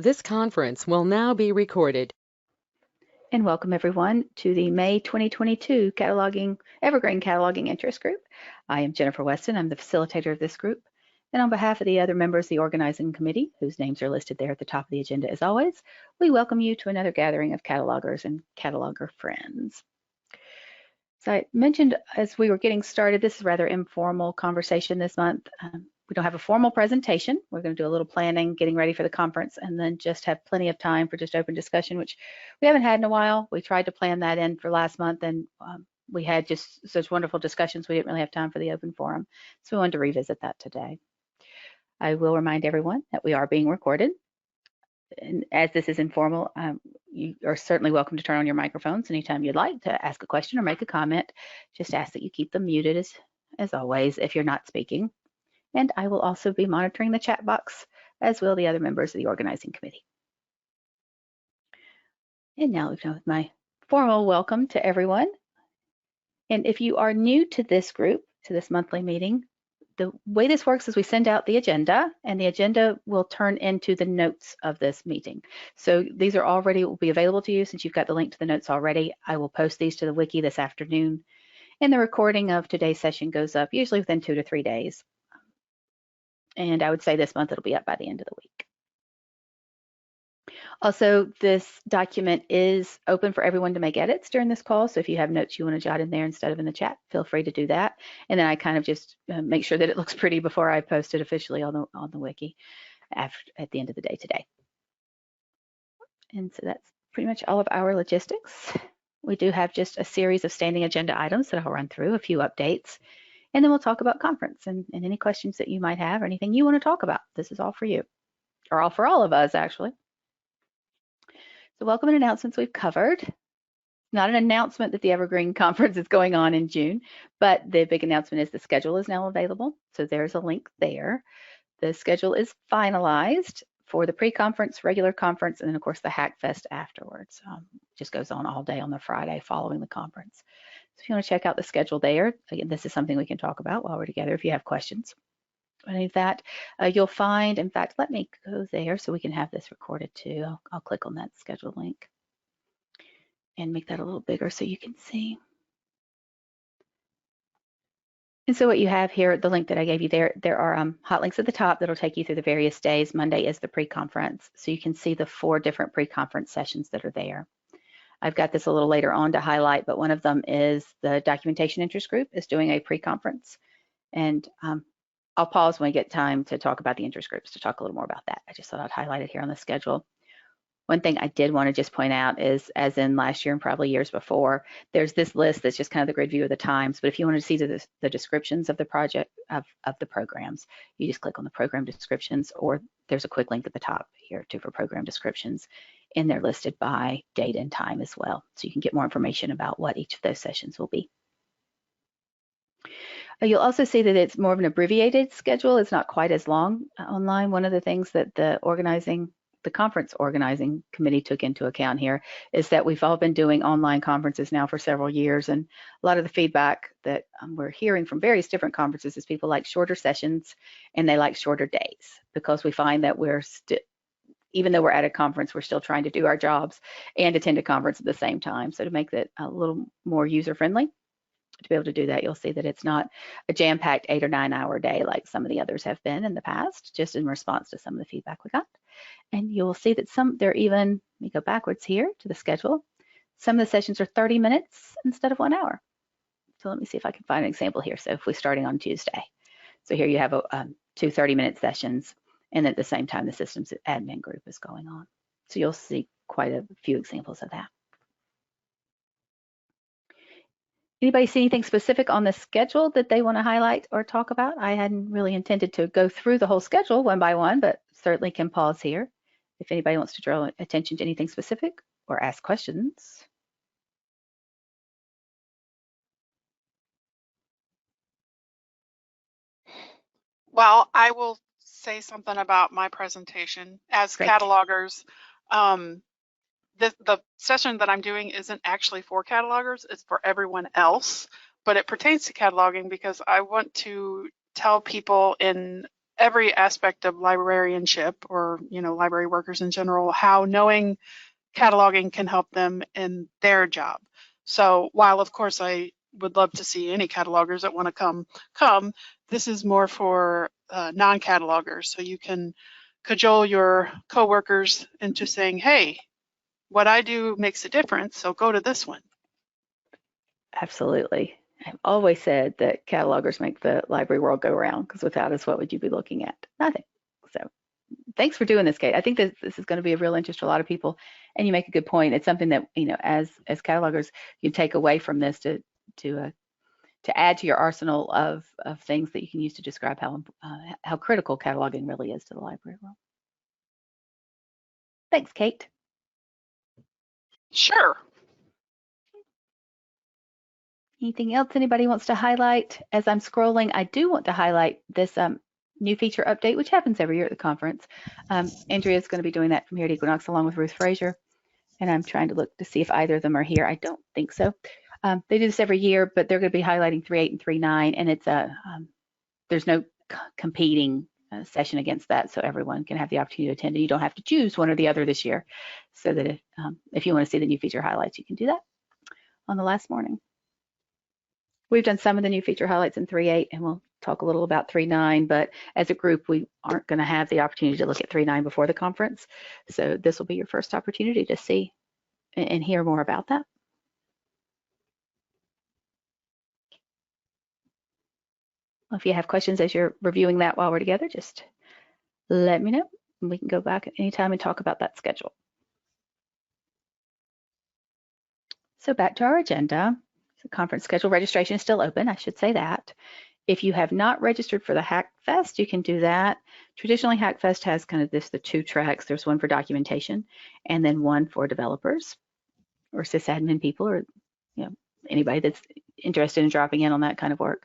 This conference will now be recorded. And welcome everyone to the May 2022 Evergreen Cataloging Interest Group. I am Jennifer Weston. I'm the facilitator of this group. And on behalf of the other members of the organizing committee, whose names are listed there at the top of the agenda as always, we welcome you to another gathering of catalogers and cataloger friends. So I mentioned as we were getting started, this is a rather informal conversation this month. We don't have a formal presentation. We're going to do a little planning, getting ready for the conference, and then just have plenty of time for just open discussion, which we haven't had in a while. We tried to plan that in for last month, and we had just such wonderful discussions, we didn't really have time for the open forum. So we wanted to revisit that today. I will remind everyone that we are being recorded. And as this is informal, you are certainly welcome to turn on your microphones anytime you'd like to ask a question or make a comment. Just ask that you keep them muted as always if you're not speaking. And I will also be monitoring the chat box, as will the other members of the organizing committee. And now we've done with my formal welcome to everyone. And if you are new to this group, to this monthly meeting, the way this works is we send out the agenda, and the agenda will turn into the notes of this meeting. So these are already will be available to you since you've got the link to the notes already. I will post these to the wiki this afternoon, and the recording of today's session goes up usually within 2 to 3 days. And I would say this month it'll be up by the end of the week. Also, this document is open for everyone to make edits during this call. So if you have notes you want to jot in there instead of in the chat, feel free to do that. And then I kind of just make sure that it looks pretty before I post it officially on the wiki at the end of the day today. And so that's pretty much all of our logistics. We do have just a series of standing agenda items that I'll run through, a few updates, and then we'll talk about conference and any questions that you might have or anything you want to talk about. This is all for you, or all for all of us, actually. So welcome and announcements we've covered. Not an announcement that the Evergreen conference is going on in June, but the big announcement is the schedule is now available. So there's a link there. The schedule is finalized for the pre-conference, regular conference, and then of course the Hackfest afterwards. Just goes on all day on the Friday following the conference. So if you want to check out the schedule there, again, this is something we can talk about while we're together if you have questions. Any of that, you'll find, in fact, let me go there so we can have this recorded too. I'll click on that schedule link and make that a little bigger so you can see. And so what you have here, the link that I gave you there are hot links at the top that'll take you through the various days. Monday is the pre-conference, so you can see the 4 different pre-conference sessions that are there. I've got this a little later on to highlight, but one of them is the documentation interest group is doing a pre-conference. And I'll pause when we get time to talk about the interest groups to talk a little more about that. I just thought I'd highlight it here on the schedule. One thing I did want to just point out is, as in last year and probably years before, there's this list that's just kind of the grid view of the times. But if you want to see the descriptions of the project, of the programs, you just click on the program descriptions, or there's a quick link at the top here too for program descriptions, and they're listed by date and time as well. So you can get more information about what each of those sessions will be. You'll also see that it's more of an abbreviated schedule. It's not quite as long online. One of the things that the conference organizing committee took into account here is that we've all been doing online conferences now for several years, and a lot of the feedback that we're hearing from various different conferences is people like shorter sessions and they like shorter days, because we find that even though we're at a conference, we're still trying to do our jobs and attend a conference at the same time. So to make that a little more user-friendly, to be able to do that, you'll see that it's not a jam-packed 8 or 9 hour day like some of the others have been in the past, just in response to some of the feedback we got. And you'll see that let me go backwards here to the schedule. Some of the sessions are 30 minutes instead of 1 hour. So let me see if I can find an example here. So if we're starting on Tuesday, so here you have 2 30-minute sessions, and at the same time the systems admin group is going on. So you'll see quite a few examples of that. Anybody see anything specific on the schedule that they want to highlight or talk about? I hadn't really intended to go through the whole schedule one by one, but certainly can pause here if anybody wants to draw attention to anything specific or ask questions. Well, I will say something about my presentation. As Great. Catalogers, the session that I'm doing isn't actually for catalogers, it's for everyone else, but it pertains to cataloging because I want to tell people in every aspect of librarianship, or library workers in general, how knowing cataloging can help them in their job. So while of course I would love to see any catalogers that want to come, this is more for non-catalogers, so you can cajole your coworkers into saying, hey, what I do makes a difference, so go to this one. Absolutely. I've always said that catalogers make the library world go round, because without us, what would you be looking at? Nothing. So thanks for doing this, Kate. I think that this is going to be of real interest to a lot of people, and you make a good point. It's something that, as catalogers, you take away from this to add to your arsenal of things that you can use to describe how critical cataloging really is to the library world. Thanks, Kate. Sure. Anything else anybody wants to highlight? As I'm scrolling, I do want to highlight this new feature update, which happens every year at the conference. Andrea is going to be doing that from here at Equinox along with Ruth Frazier, and I'm trying to look to see if either of them are here. I don't think so. They do this every year, but they're going to be highlighting 3.8 and 3.9, and it's there's no competing session against that, so everyone can have the opportunity to attend, and you don't have to choose one or the other this year. So that if you want to see the new feature highlights, you can do that on the last morning. We've done some of the new feature highlights in 3.8, and we'll talk a little about 3.9, but as a group, we aren't going to have the opportunity to look at 3.9 before the conference. So this will be your first opportunity to see and hear more about that. If you have questions as you're reviewing that while we're together, just let me know, and we can go back at any time and talk about that schedule. So back to our agenda. The conference schedule registration is still open, I should say that. If you have not registered for the Hackfest, you can do that. Traditionally, Hackfest has kind of the two tracks. There's one for documentation and then one for developers or sysadmin people, or anybody that's interested in dropping in on that kind of work.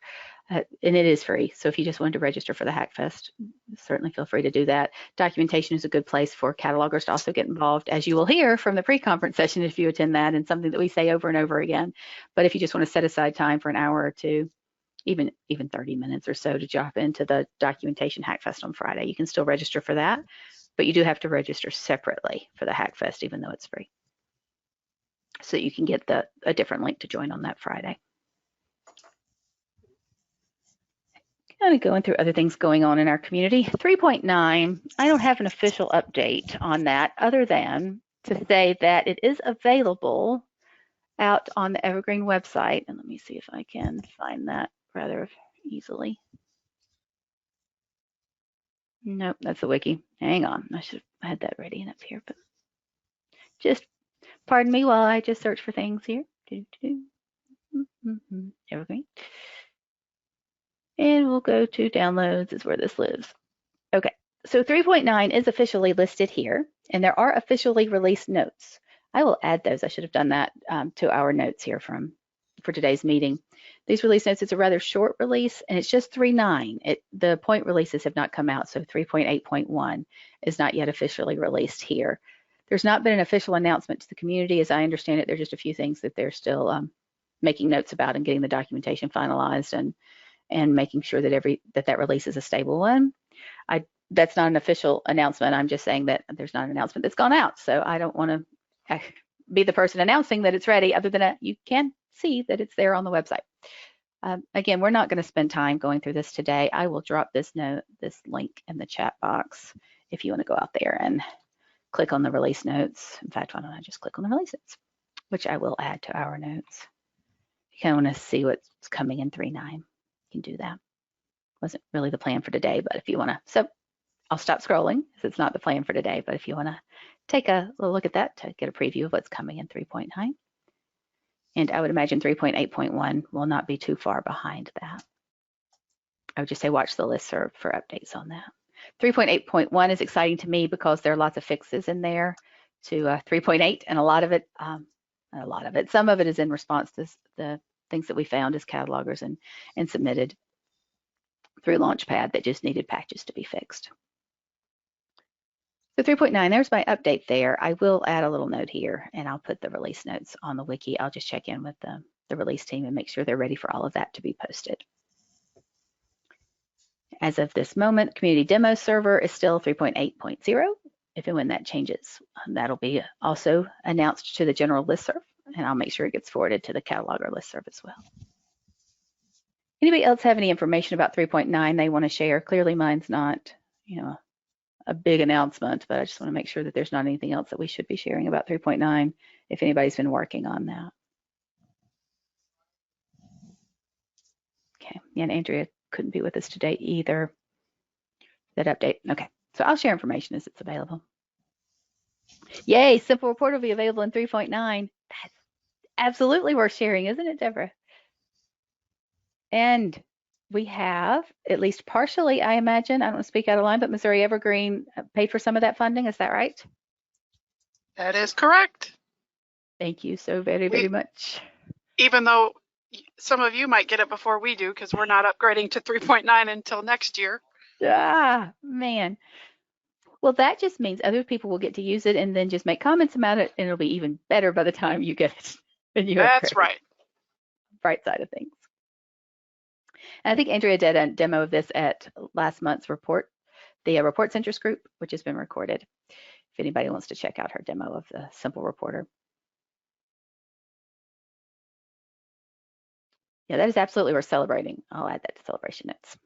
And it is free. So if you just wanted to register for the Hackfest, certainly feel free to do that. Documentation is a good place for catalogers to also get involved, as you will hear from the pre-conference session if you attend that, and something that we say over and over again. But if you just want to set aside time for an hour or two, even 30 minutes or so to drop into the documentation Hackfest on Friday, you can still register for that, but you do have to register separately for the Hackfest, even though it's free, so you can get a different link to join on that Friday. Kind of going through other things going on in our community. 3.9, I don't have an official update on that other than to say that it is available out on the Evergreen website. And let me see if I can find that rather easily. Nope, that's the wiki. Hang on, I should have had that ready and up here, but just pardon me while I just search for things here. Evergreen. And we'll go to downloads is where this lives. Okay, so 3.9 is officially listed here, and there are officially released notes. I will add those. I should have done that to our notes here for today's meeting. These release notes, it's a rather short release, and it's just 3.9. The point releases have not come out, so 3.8.1 is not yet officially released here. There's not been an official announcement to the community. As I understand it, there's just a few things that they're still making notes about and getting the documentation finalized and making sure that release is a stable one. That's not an official announcement. I'm just saying that there's not an announcement that's gone out. So I don't want to be the person announcing that it's ready, other than you can see that it's there on the website. Again, we're not going to spend time going through this today. I will drop this link in the chat box if you want to go out there and click on the release notes. In fact, why don't I just click on the release notes, which I will add to our notes. If you kind of want to see what's coming in 3.9. Can do that. Wasn't really the plan for today, but if you want to, so I'll stop scrolling because it's not the plan for today, but if you want to take a look at that to get a preview of what's coming in 3.9, and I would imagine 3.8.1 will not be too far behind that. I would just say watch the listserv for updates on that. 3.8.1 is exciting to me because there are lots of fixes in there to 3.8, and some of it is in response to the things that we found as catalogers and submitted through Launchpad that just needed patches to be fixed. So 3.9, there's my update there. I will add a little note here, and I'll put the release notes on the wiki. I'll just check in with the release team and make sure they're ready for all of that to be posted. As of this moment, community demo server is still 3.8.0. If and when that changes, that'll be also announced to the general listserv, and I'll make sure it gets forwarded to the cataloger listserv as well. Anybody else have any information about 3.9 they want to share? Clearly mine's not, a big announcement, but I just want to make sure that there's not anything else that we should be sharing about 3.9 if anybody's been working on that. Okay, and Andrea couldn't be with us today either. That update, okay. So I'll share information as it's available. Yay, Simple Report will be available in 3.9. That's absolutely worth sharing, isn't it, Deborah? And we have, at least partially, I imagine, I don't want to speak out of line, but Missouri Evergreen paid for some of that funding, is that right? That is correct. Thank you so very, very much. Even though some of you might get it before we do, because we're not upgrading to 3.9 until next year. Ah, man. Well, that just means other people will get to use it and then just make comments about it, and it'll be even better by the time you get it. And you That's right. Bright side of things. And I think Andrea did a demo of this at last month's report, the reports interest group, which has been recorded. If anybody wants to check out her demo of the Simple Reporter. Yeah, that is absolutely worth celebrating. I'll add that to celebration notes.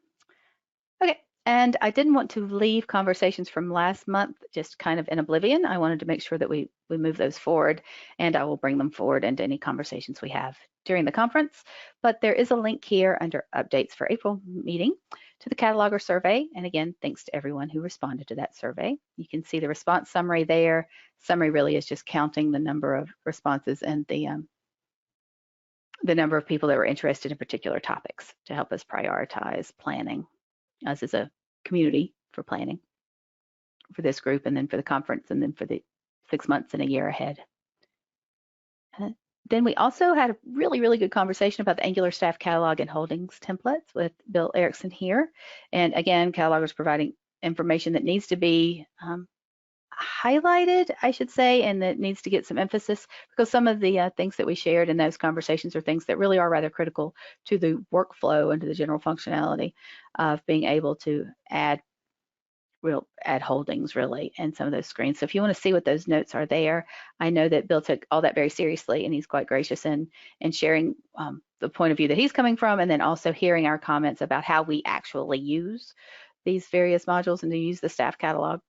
Okay, and I didn't want to leave conversations from last month just kind of in oblivion. I wanted to make sure that we move those forward, and I will bring them forward into any conversations we have during the conference. But there is a link here under updates for April meeting to the cataloger survey. And again, thanks to everyone who responded to that survey. You can see the response summary there. Summary really is just counting the number of responses and the number of people that were interested in particular topics to help us prioritize planning. Us as a community for planning for this group, and then for the conference, and then for the 6 months and a year ahead. Then we also had a really, really good conversation about the Angular staff catalog and holdings templates with Bill Erickson here. And again, catalogers providing information that needs to be highlighted, I should say, and that needs to get some emphasis, because some of the things that we shared in those conversations are things that really are rather critical to the workflow and to the general functionality of being able to add holdings really in some of those screens. So if you want to see what those notes are there, I know that Bill took all that very seriously, and he's quite gracious in sharing the point of view that he's coming from, and then also hearing our comments about how we actually use these various modules and to use the staff catalog.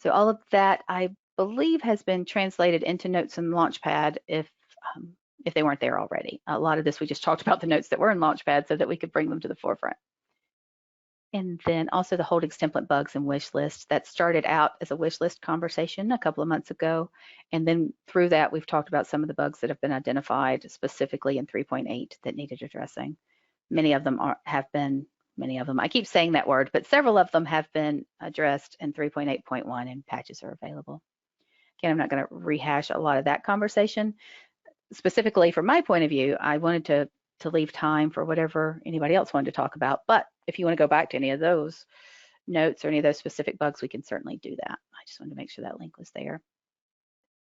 So all of that, I believe, has been translated into notes in Launchpad if they weren't there already. A lot of this, we just talked about the notes that were in Launchpad so that we could bring them to the forefront. And then also the holdings template bugs and wish list. That started out as a wish list conversation a couple of months ago. And then through that, we've talked about some of the bugs that have been identified specifically in 3.8 that needed addressing. Many of them I keep saying that word, but several of them have been addressed in 3.8.1, and patches are available. Again, I'm not going to rehash a lot of that conversation. Specifically from my point of view, I wanted to leave time for whatever anybody else wanted to talk about. But if you want to go back to any of those notes or any of those specific bugs, we can certainly do that. I just wanted to make sure that link was there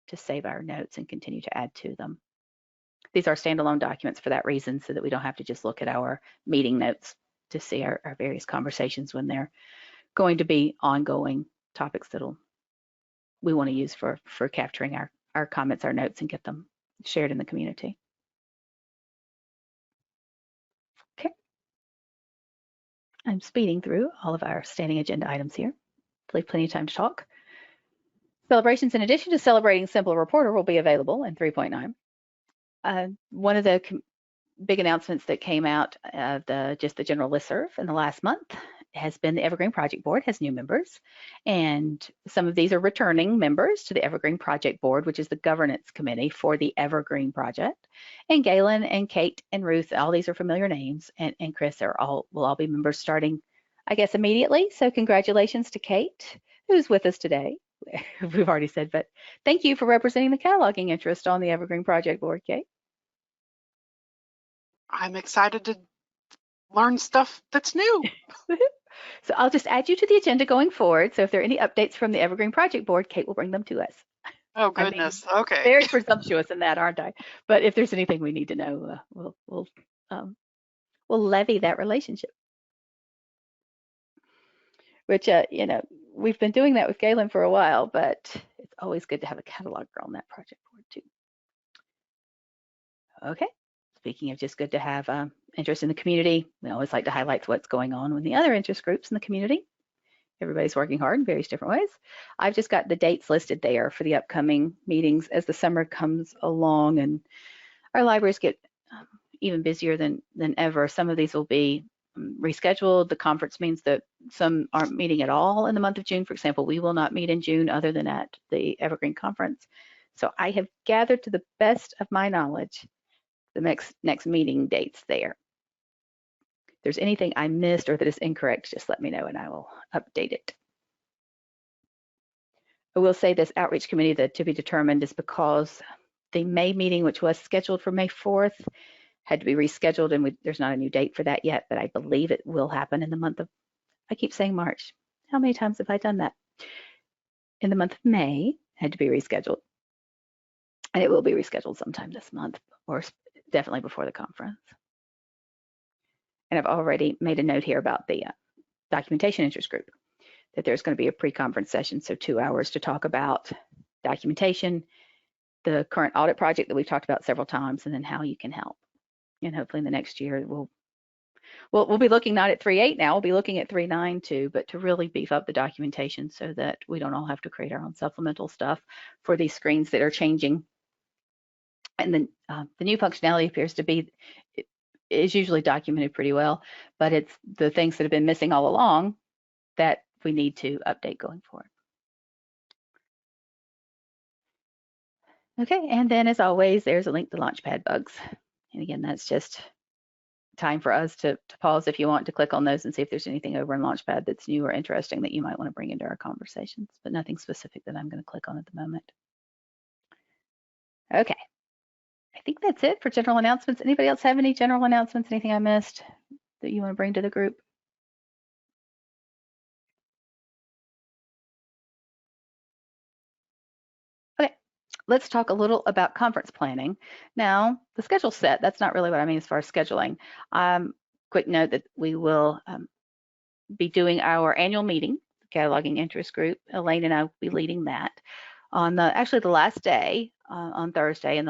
to save our notes and continue to add to them. These are standalone documents for that reason, so that we don't have to just look at our meeting notes to see our various conversations when they're going to be ongoing topics that we want to use for capturing our comments, our notes, and get them shared in the community. Okay. I'm speeding through all of our standing agenda items here. Leave plenty of time to talk. Celebrations, in addition to celebrating Simple Reporter, will be available in 3.9. One of the big announcements that came out of the general listserv in the last month has been the Evergreen Project Board has new members, and some of these are returning members to the Evergreen Project Board, which is the governance committee for the Evergreen project. And Galen and Kate and Ruth, all these are familiar names, and Chris will all be members starting, I guess, immediately. So congratulations to Kate, who's with us today. We've already said, but thank you for representing the cataloging interest on the Evergreen Project Board, Kate. I'm excited to learn stuff that's new. So I'll just add you to the agenda going forward. So if there are any updates from the Evergreen Project Board, Kate will bring them to us. Oh, goodness. Okay. Very presumptuous in that, aren't I? But if there's anything we need to know, we'll levy that relationship. which, we've been doing that with Galen for a while, but it's always good to have a cataloger on that project board too. Okay, speaking of just good to have interest in the community, we always like to highlight what's going on with the other interest groups in the community. Everybody's working hard in various different ways. I've just got the dates listed there for the upcoming meetings as the summer comes along and our libraries get even busier than ever. Some of these will be rescheduled. The conference means that some aren't meeting at all in the month of June. For example, we will not meet in June other than at the Evergreen conference. So I have gathered to the best of my knowledge the next meeting dates there. If there's anything I missed or that is incorrect, just let me know and I will update it. I will say this outreach committee, that to be determined, is because the May meeting, which was scheduled for May 4th, had to be rescheduled, and there's not a new date for that yet, but I believe it will happen in the month of, I keep saying March. How many times have I done that? In the month of May, had to be rescheduled. And it will be rescheduled sometime this month, or definitely before the conference. And I've already made a note here about the documentation interest group, that there's going to be a pre-conference session, so 2 hours to talk about documentation, the current audit project that we've talked about several times, and then how you can help. And hopefully in the next year we'll be looking not at 3.8 now, we'll be looking at 3.9 too, but to really beef up the documentation so that we don't all have to create our own supplemental stuff for these screens that are changing. And then the new functionality appears to be, it is usually documented pretty well, but it's the things that have been missing all along that we need to update going forward. Okay, and then as always, there's a link to Launchpad Bugs. And again, that's just time for us to pause if you want to click on those and see if there's anything over in Launchpad that's new or interesting that you might want to bring into our conversations, but nothing specific that I'm going to click on at the moment. Okay, I think that's it for general announcements. Anybody else have any general announcements, anything I missed that you want to bring to the group? Okay, let's talk a little about conference planning. Now, the schedule's set. That's not really what I mean as far as scheduling. Quick note that we will be doing our annual meeting, the cataloging interest group. Elaine and I will be leading that on actually the last day on Thursday in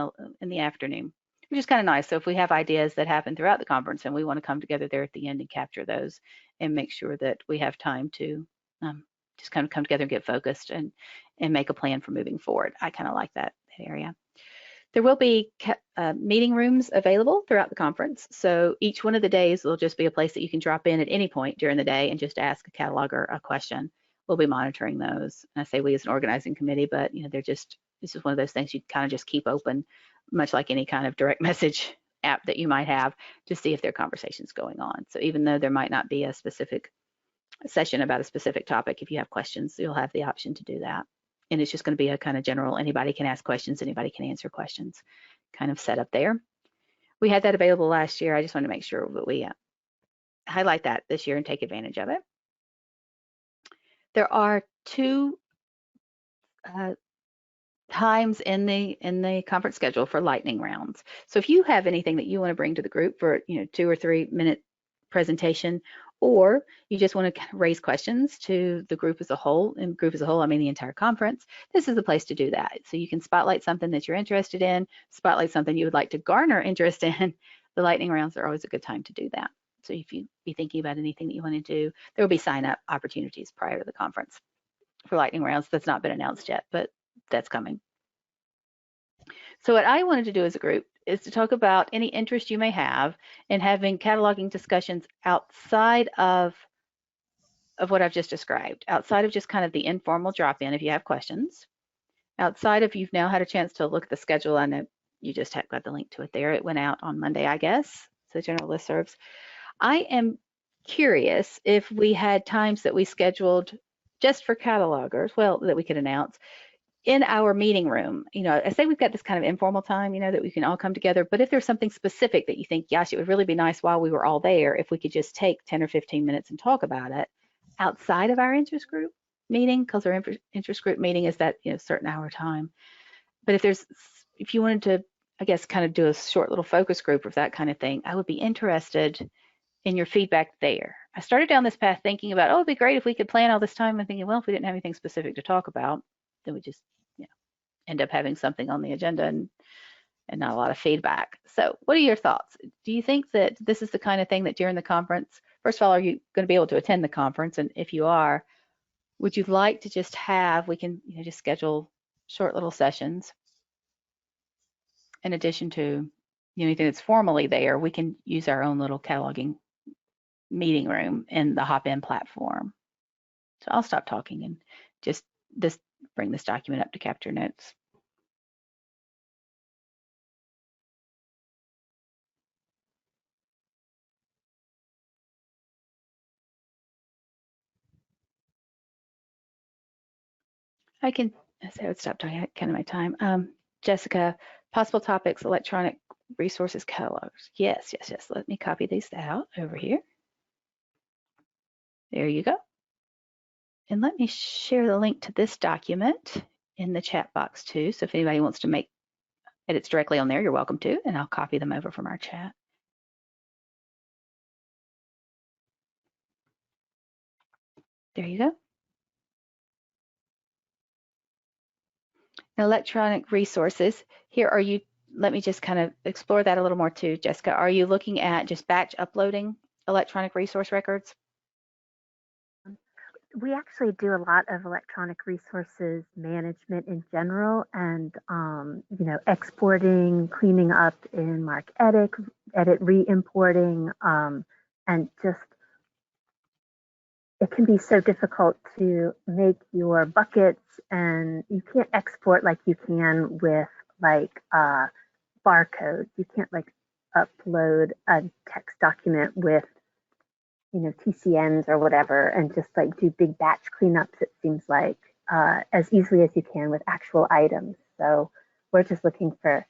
the afternoon, which is kind of nice. So if we have ideas that happen throughout the conference and we want to come together there at the end and capture those and make sure that we have time to just kind of come together and get focused and make a plan for moving forward. I kind of like that area. There will be meeting rooms available throughout the conference. So each one of the days will just be a place that you can drop in at any point during the day and just ask a cataloger a question. We'll be monitoring those. And I say we as an organizing committee, but this is one of those things you kind of just keep open, much like any kind of direct message app that you might have, to see if there are conversations going on. So even though there might not be a specific session about a specific topic, if you have questions, you'll have the option to do that. And it's just going to be a kind of general, anybody can ask questions, anybody can answer questions kind of setup there. We had that available last year. I just want to make sure that we highlight that this year and take advantage of it. There are 2 times in the conference schedule for lightning rounds. So if you have anything that you want to bring to the group for 2 or 3 minute presentation, or you just want to raise questions to the group as a whole, and group as a whole, I mean the entire conference, this is the place to do that. So you can spotlight something that you're interested in, spotlight something you would like to garner interest in. The lightning rounds are always a good time to do that. So if you be thinking about anything that you want to do, there will be sign-up opportunities prior to the conference for lightning rounds. That's not been announced yet, but that's coming. So what I wanted to do as a group is to talk about any interest you may have in having cataloging discussions outside of what I've just described, outside of just kind of the informal drop-in if you have questions, outside of you've now had a chance to look at the schedule. I know you just got the link to it there. It went out on Monday, I guess, so general listservs. I am curious if we had times that we scheduled just for catalogers, well, that we could announce in our meeting room. I say we've got this kind of informal time, that we can all come together, but if there's something specific that you think, gosh, it would really be nice while we were all there if we could just take 10 or 15 minutes and talk about it outside of our interest group meeting, because our interest group meeting is that, certain hour time. But if you wanted to, I guess, kind of do a short little focus group of that kind of thing, I would be interested in your feedback there. I started down this path thinking about, oh, it'd be great if we could plan all this time, and thinking, well, if we didn't have anything specific to talk about, then we just end up having something on the agenda and not a lot of feedback. So what are your thoughts? Do you think that this is the kind of thing that during the conference, first of all, are you going to be able to attend the conference? And if you are, would you like to just have, we can just schedule short little sessions in addition to anything that's formally there, we can use our own little cataloging meeting room in the Hop-In platform. So I'll stop talking and just bring this document up to capture notes. I would stop talking, kind of my time. Jessica, possible topics, electronic resources catalogs. Yes. Let me copy these out over here. There you go. And let me share the link to this document in the chat box too. So if anybody wants to make edits directly on there, you're welcome to, and I'll copy them over from our chat. There you go. Electronic resources. Here are you, let me just kind of explore that a little more too, Jessica. Are you looking at just batch uploading electronic resource records? We actually do a lot of electronic resources management in general, and exporting, cleaning up in MarcEdit, re-importing, and just it can be so difficult to make your buckets, and you can't export like you can with like barcodes. You can't like upload a text document with TCNs or whatever and just like do big batch cleanups, it seems like, as easily as you can with actual items. So we're just looking for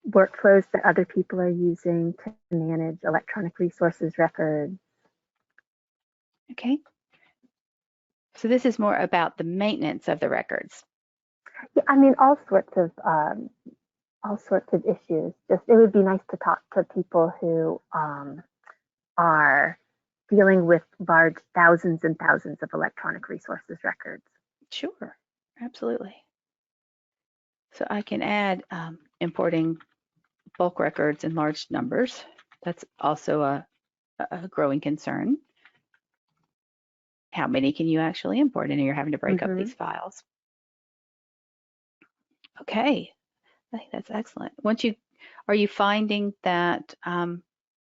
workflows that other people are using to manage electronic resources records. Okay. So this is more about the maintenance of the records. Yeah, I mean, all sorts of issues. Just it would be nice to talk to people who are dealing with large thousands and thousands of electronic resources records. Sure, absolutely. So I can add importing bulk records in large numbers. That's also a growing concern. How many can you actually import? And you're having to break up these files. Okay, I think that's excellent. Are you finding that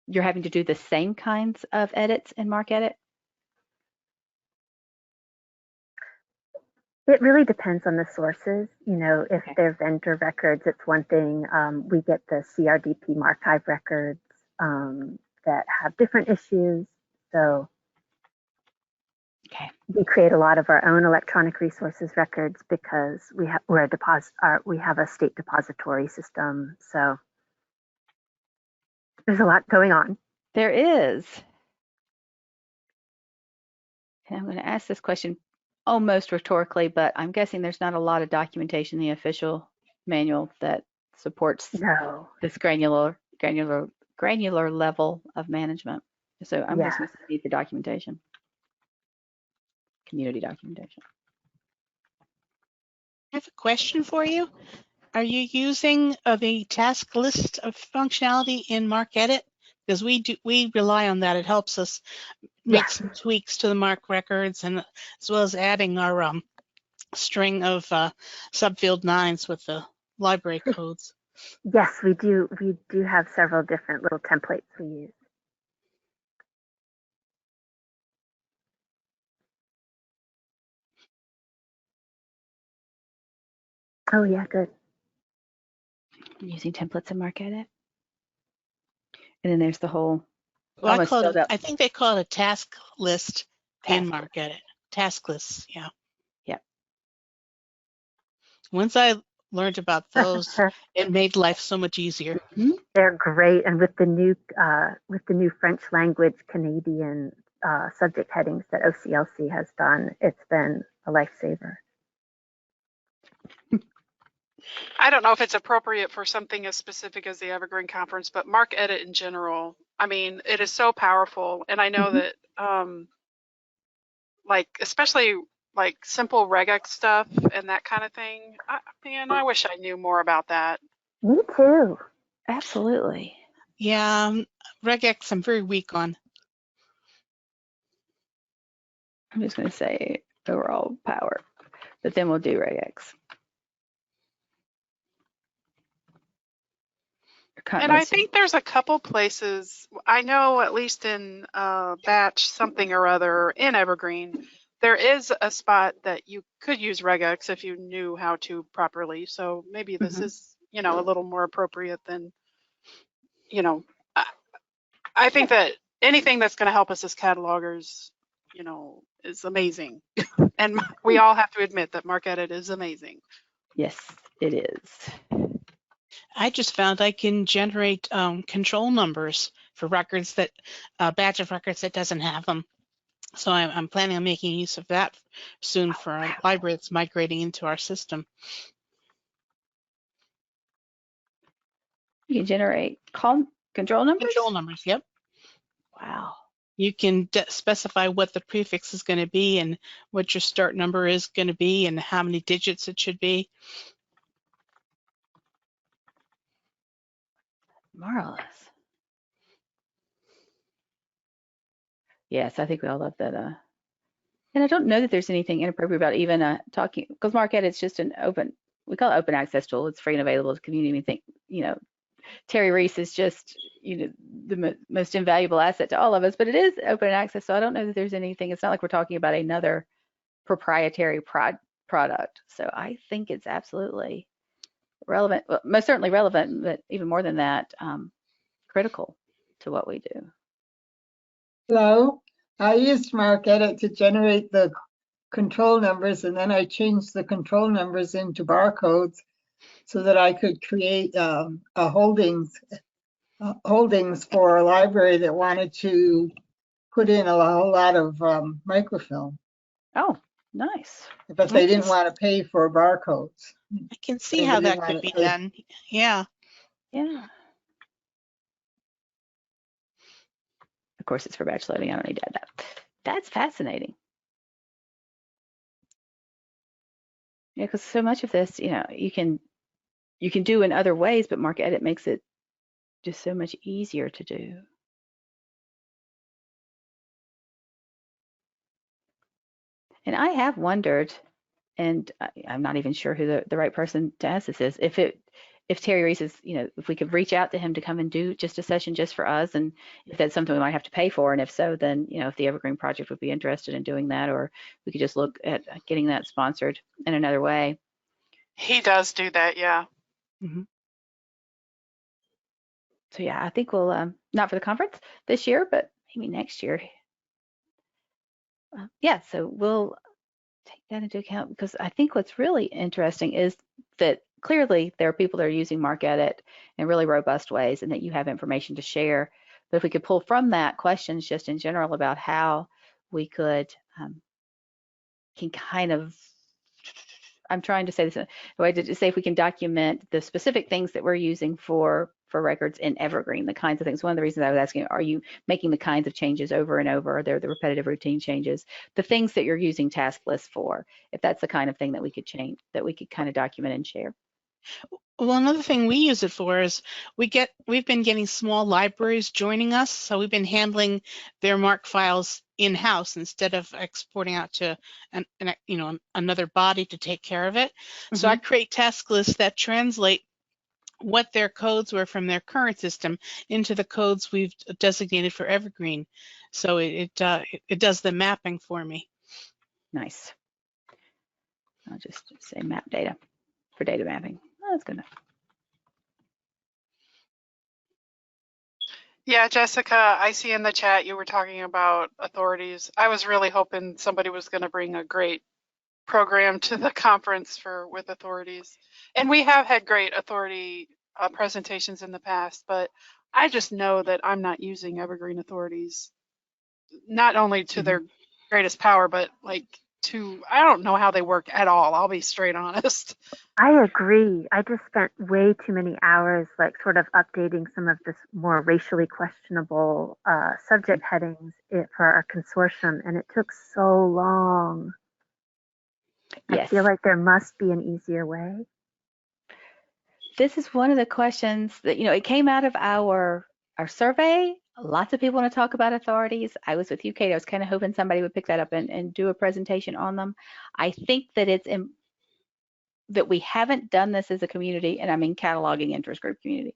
you're having to do the same kinds of edits in MarcEdit? It really depends on the sources. If they're vendor records, it's one thing. We get the CRDP Marchive records that have different issues. So we create a lot of our own electronic resources records because we have a state depository system. So there's a lot going on. There is. And I'm going to ask this question almost rhetorically, but I'm guessing there's not a lot of documentation in the official manual that supports this granular level of management. So I'm just going to need the documentation, community documentation. I have a question for you. Are you using the task list of functionality in MarcEdit? Because we rely on that. It helps us make some tweaks to the Marc records, and as well as adding our string of subfield 9s with the library codes. Yes, we do. We do have several different little templates we use. Oh yeah, good. I'm using templates in MarcEdit. And then there's the whole. Well, I think they call it a task list in MarcEdit. Task lists, yeah. Yep. Once I learned about those, it made life so much easier. They're great, and with the new French language Canadian subject headings that OCLC has done, it's been a lifesaver. I don't know if it's appropriate for something as specific as the Evergreen conference, but MarcEdit in general, I mean, it is so powerful. And I know Mhm. that, like, especially like simple regex stuff and that kind of thing. Man, I wish I knew more about that. Me too. Absolutely. Yeah, regex I'm very weak on. I'm just going to say overall power, but then we'll do regex. And I think there's a couple places, I know at least in batch something or other in Evergreen, there is a spot that you could use regex if you knew how to properly. So maybe this is, you know, a little more appropriate than, you know, I think that anything that's going to help us as catalogers, you know, is amazing. And we all have to admit that MarcEdit is amazing. Yes, it is. I just found I can generate control numbers for records that batch of records that doesn't have them. So I'm planning on making use of that soon for a library that's migrating into our system. You can generate control numbers? Control numbers, yep. Wow. You can specify what the prefix is going to be and what your start number is going to be and how many digits it should be. Marvelous. Yes, I think we all love that. And I don't know that there's anything inappropriate about even talking, because MarcEdit's just an open, we call it open access tool. It's free and available to the community. We think, you know, Terry Reese is just, you know, the most invaluable asset to all of us, but it is open access. So I don't know that there's anything, it's not like we're talking about another proprietary product. So I think it's absolutely relevant, well, most certainly relevant, but even more than that, critical to what we do. Hello, I used MarcEdit to generate the control numbers, and then I changed the control numbers into barcodes so that I could create a holdings for a library that wanted to put in a whole lot of microfilm. Oh, nice. But they didn't want to pay for barcodes. I can see how that could be done. Yeah. Yeah. Of course, it's for batch loading. I don't need to add that. That's fascinating. Yeah, because so much of this, you know, you can do in other ways, but MarcEdit makes it just so much easier to do. And I have wondered, and I'm not even sure who the right person to ask this is, if Terry Reese is, you know, if we could reach out to him to come and do just a session just for us, and if that's something we might have to pay for, and if so, then, you know, if the Evergreen Project would be interested in doing that, or we could just look at getting that sponsored in another way. He does do that, yeah. Mm-hmm. So yeah, I think we'll, not for the conference this year, but maybe next year. Yeah, so we'll take that into account, because I think what's really interesting is that clearly there are people that are using MarcEdit in really robust ways, and that you have information to share. But if we could pull from that questions just in general about how we could can kind of, I'm trying to say this in a way to say if we can document the specific things that we're using for records in Evergreen, the kinds of things. One of the reasons I was asking, are you making the kinds of changes over and over? They're the repetitive routine changes, the things that you're using task lists for, if that's the kind of thing that we could change, that we could kind of document and share. Well, another thing we use it for is we've been getting small libraries joining us, so we've been handling their MARC files in-house instead of exporting out to another body to take care of it. Mm-hmm. So I create task lists that translate what their codes were from their current system into the codes we've designated for Evergreen. So it does the mapping for me. Nice. I'll just say map data for data mapping. Oh, that's good enough. Yeah, Jessica, I see in the chat you were talking about authorities. I was really hoping somebody was going to bring a great program to the conference with authorities. And we have had great authority presentations in the past, but I just know that I'm not using Evergreen authorities, not only to their greatest power, but like I don't know how they work at all. I'll be straight honest. I agree. I just spent way too many hours, like, sort of updating some of this more racially questionable subject headings for our consortium, and it took so long. I Yes. feel like there must be an easier way. This is one of the questions that, it came out of our survey. Lots of people want to talk about authorities. I was with you, Kate. I was kind of hoping somebody would pick that up and do a presentation on them. I think that that we haven't done this as a community, and I mean cataloging interest group community,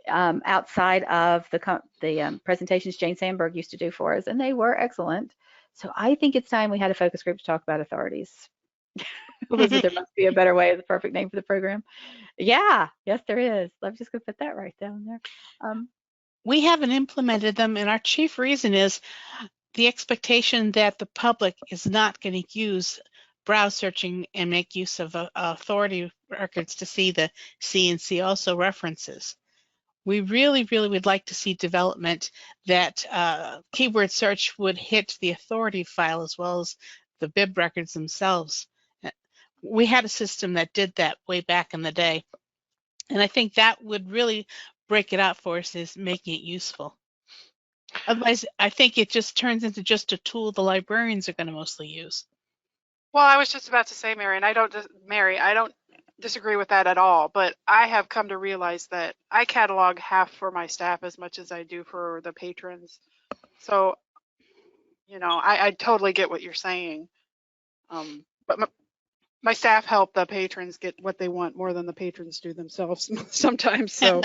outside of the presentations Jane Sandberg used to do for us, and they were excellent. So I think it's time we had a focus group to talk about authorities. Elizabeth, there must be a better way, is the perfect name for the program. Yeah, yes, there is. I'm just going to put that right down there. We haven't implemented them, and our chief reason is the expectation that the public is not going to use browse searching and make use of authority records to see the C&C also references. We really, really would like to see development that keyword search would hit the authority file as well as the bib records themselves. We had a system that did that way back in the day, and I think that would really break it out for us, is making it useful. Otherwise, I think it just turns into just a tool the librarians are going to mostly use. Well, I was just about to say, Mary, and I don't disagree with that at all, but I have come to realize that I catalog half for my staff as much as I do for the patrons. So, I totally get what you're saying. But my staff help the patrons get what they want more than the patrons do themselves sometimes. So,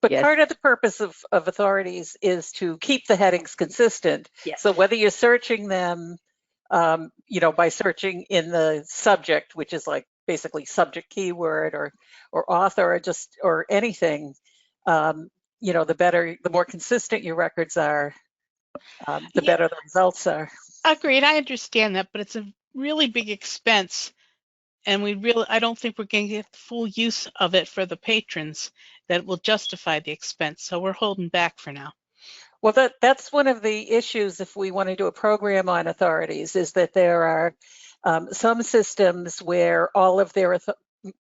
But Yes. part of the purpose of authorities is to keep the headings consistent. Yes. So whether you're searching them, by searching in the subject, which is like basically subject keyword or author or anything, the more consistent your records are, the better the results are. Agreed. I understand that, but it's a really big expense, and I don't think we're going to get full use of it for the patrons that will justify the expense. So we're holding back for now. Well, that's one of the issues if we want to do a program on authorities, is that there are some systems where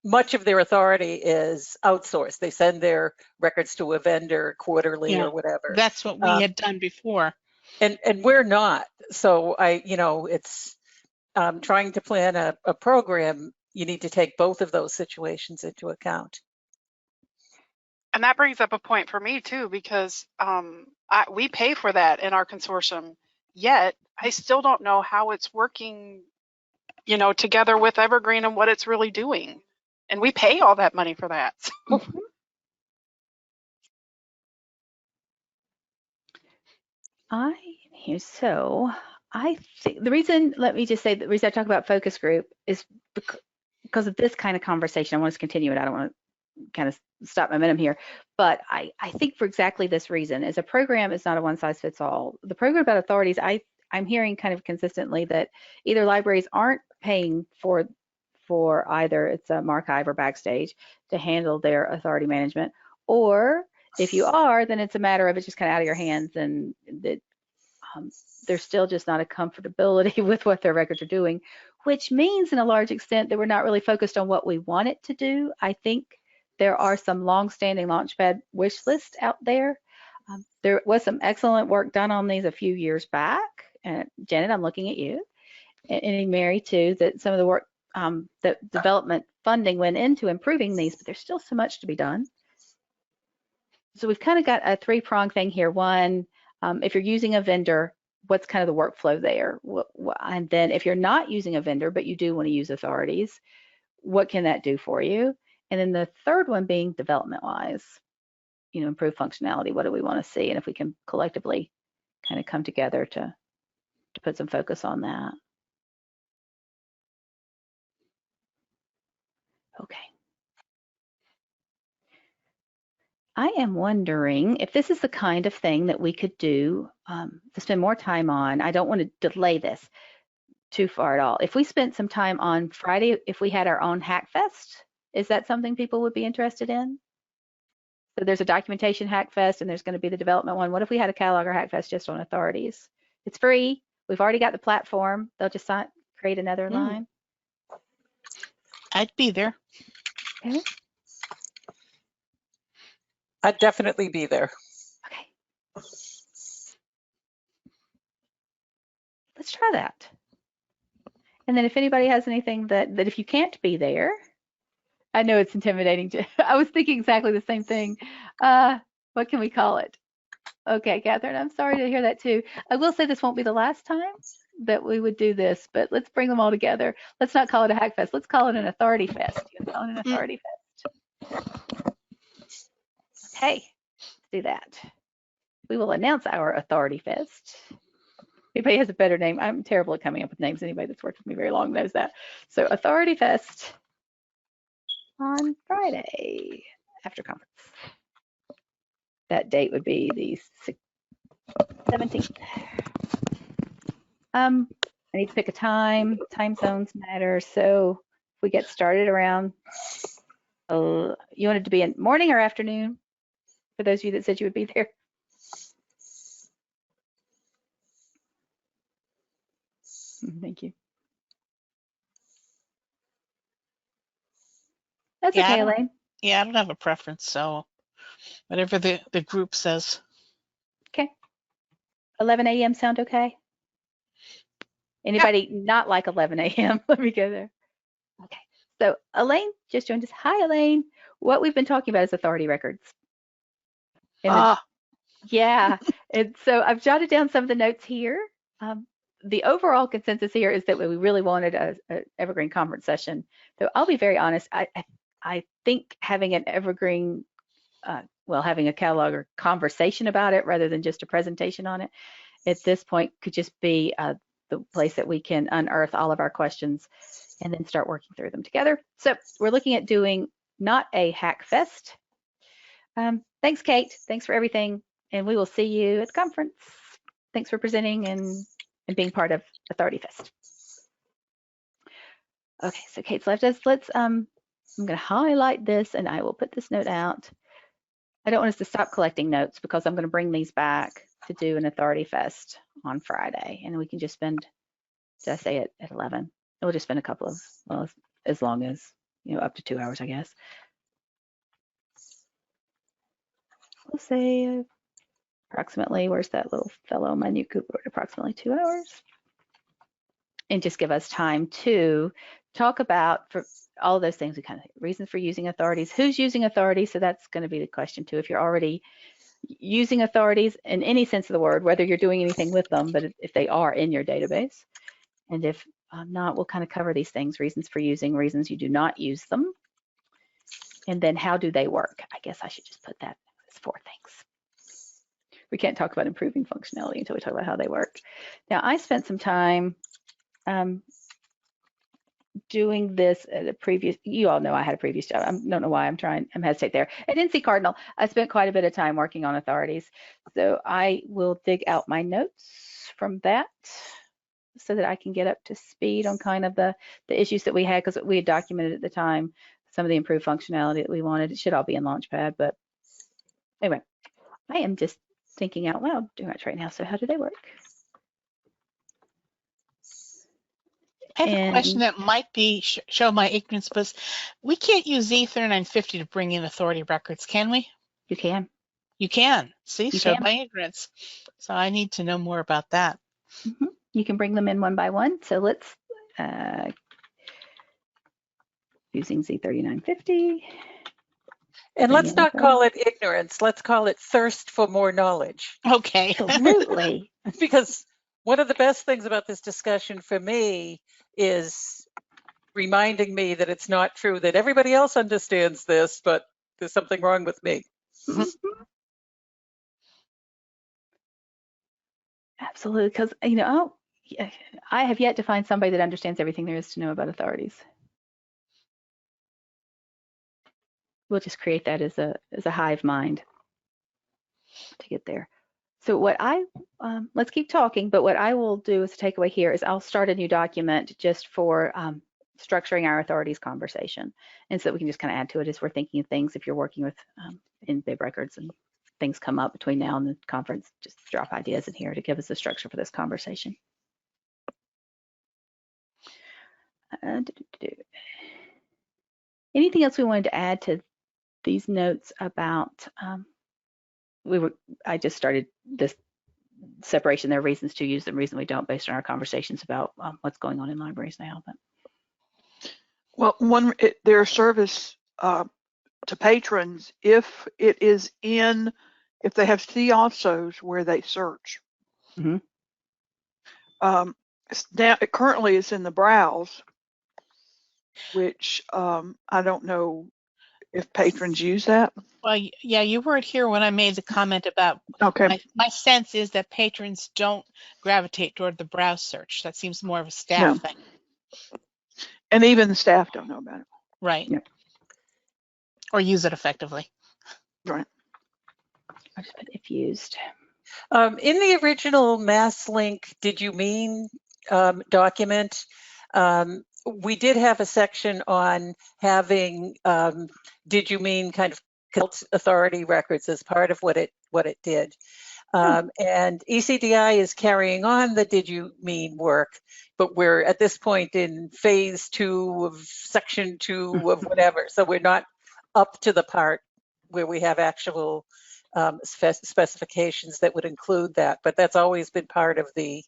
much of their authority is outsourced. They send their records to a vendor quarterly or whatever. That's what we had done before. And we're not. So it's trying to plan a program. You need to take both of those situations into account. and that brings up a point for me too, because we pay for that in our consortium, yet I still don't know how it's working, together with Evergreen and what it's really doing. And we pay all that money for that. I think the reason, let me just say, the reason I talk about focus group is because of this kind of conversation. I want to continue it. I don't want to kind of stop momentum here, but I think for exactly this reason, as a program, it's not a one size fits all. The program about authorities, I'm hearing kind of consistently that either libraries aren't paying for either it's a Marchive or Backstage to handle their authority management, or if you are, then it's a matter of it's just kind of out of your hands, and that there's still just not a comfortability with what their records are doing, which means in a large extent that we're not really focused on what we want it to do. I think there are some long-standing Launchpad wish lists out there. There was some excellent work done on these a few years back. And Janet, I'm looking at you, and Mary too, that some of the work, that development funding went into improving these, but there's still so much to be done. So we've kind of got a three-pronged thing here. One, if you're using a vendor, what's kind of the workflow there? And then if you're not using a vendor, but you do want to use authorities, what can that do for you? And then the third one being development-wise, improve functionality. What do we want to see? And if we can collectively kind of come together to put some focus on that. Okay. I am wondering if this is the kind of thing that we could do to spend more time on. I don't want to delay this too far at all. If we spent some time on Friday, if we had our own Hackfest, is that something people would be interested in? So there's a documentation Hackfest and there's going to be the development one. What if we had a cataloger Hackfest just on authorities? It's free. we've already got the platform. They'll just create another line. I'd be there. Okay. I'd definitely be there. Okay. Let's try that. And then if anybody has anything that if you can't be there, I know it's intimidating. I was thinking exactly the same thing. What can we call it? Okay, Catherine, I'm sorry to hear that too. I will say this won't be the last time that we would do this, but let's bring them all together. Let's not call it a hack fest. Let's call it an authority fest. You want to call it an authority fest? Okay, let's do that. We will announce our authority fest. If anybody has a better name, I'm terrible at coming up with names. Anybody that's worked with me very long knows that. So authority fest on Friday after conference. That date would be the 17th. I need to pick a time. Time zones matter. So if we get started around, you wanted to be in morning or afternoon? For those of you that said you would be there. Thank you. That's okay, Elaine. Yeah, I don't have a preference, so whatever the group says. Okay. 11 a.m. sound okay? Anybody not like 11 a.m.? Let me go there. Okay. So Elaine just joined us. Hi, Elaine. What we've been talking about is authority records. Yeah. And so I've jotted down some of the notes here. The overall consensus here is that we really wanted a Evergreen conference session. So I'll be very honest. I think having an Evergreen, having a catalog or conversation about it rather than just a presentation on it at this point could just be the place that we can unearth all of our questions and then start working through them together. So we're looking at doing not a hack fest. Thanks, Kate. Thanks for everything. And we will see you at the conference. Thanks for presenting and being part of Authority Fest. Okay, so Kate's left us. I'm going to highlight this and I will put this note out. I don't want us to stop collecting notes because I'm going to bring these back to do an Authority Fest on Friday. And we can just spend, did I say it at 11? We'll just spend a couple of, well, as long as, up to 2 hours, I guess. We'll say approximately, where's that little fellow Minute Cooper? Approximately 2 hours. And just give us time to talk about for all those things, we kind of reasons for using authorities, who's using authorities. So that's going to be the question too. If you're already using authorities in any sense of the word, whether you're doing anything with them, but if they are in your database, and if not, we'll kind of cover these things, reasons for using, reasons you do not use them, and then how do they work? I guess I should just put that as 4 things. We can't talk about improving functionality until we talk about how they work. Now, I spent some time doing this at a previous, you all know I had a previous job. I don't know why I'm hesitate there. At NC Cardinal, I spent quite a bit of time working on authorities. So I will dig out my notes from that so that I can get up to speed on kind of the issues that we had, because we had documented at the time some of the improved functionality that we wanted. It should all be in Launchpad, but anyway, I am just thinking out loud too much right now. So how do they work? I have a question that might be show my ignorance, but we can't use Z3950 to bring in authority records, can we? You can. You can. See, you show can. my ignorance. So I need to know more about that. Mm-hmm. You can bring them in one by one. So let's using Z3950. And let's not call it ignorance. Let's call it thirst for more knowledge. Okay. Absolutely. Because one of the best things about this discussion for me is reminding me that it's not true that everybody else understands this, but there's something wrong with me. Mm-hmm. Absolutely, because I have yet to find somebody that understands everything there is to know about authorities. We'll just create that as a hive mind to get there. So what let's keep talking, but what I will do as a takeaway here is I'll start a new document just for structuring our authorities conversation. And so that we can just kind of add to it as we're thinking of things. If you're working with in bib records and things come up between now and the conference, just drop ideas in here to give us a structure for this conversation. Anything else we wanted to add to these notes about, I just started this separation. There are reasons to use them, reasons we don't, based on our conversations about what's going on in libraries now. But well, their service to patrons, if it is if they have see alsos where they search. Mm-hmm. Currently it's in the browse, which I don't know if patrons use that. Well, yeah, you weren't here when I made the comment about, okay. My sense is that patrons don't gravitate toward the browse search. That seems more of a staff thing. And even the staff don't know about it. Right. Yep. Or use it effectively. Right. I just put if used. In the original MassLink Did You Mean document, we did have a section on having Did You Mean kind of cult authority records as part of what it did. And ECDI is carrying on the Did You Mean work, but we're at this point in phase 2 of section 2 of whatever. So we're not up to the part where we have actual specifications that would include that. But that's always been part of the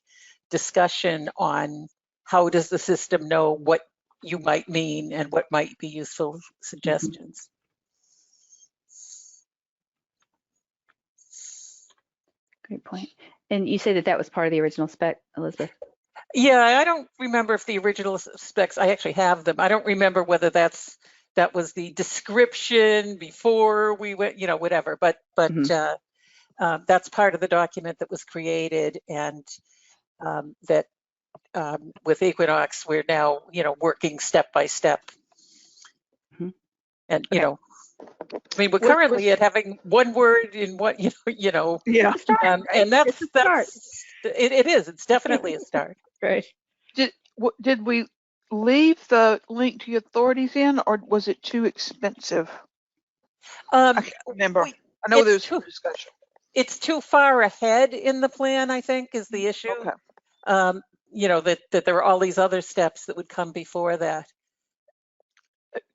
discussion on how does the system know what you might mean and what might be useful suggestions. Great point. And you say that was part of the original spec, Elizabeth? Yeah, I don't remember if the original specs, I actually have them. I don't remember whether that was the description before we went, whatever, but that's part of the document that was created, and that with Equinox, we're now, working step by step. Mm-hmm. And, I mean, we're currently at having one word in what, Yeah. And that's it is. It's definitely a start. Right. Did we leave the link to the authorities in, or was it too expensive? I can't remember. I know there's discussion. It's too far ahead in the plan, I think, is the issue. Okay. That there are all these other steps that would come before that.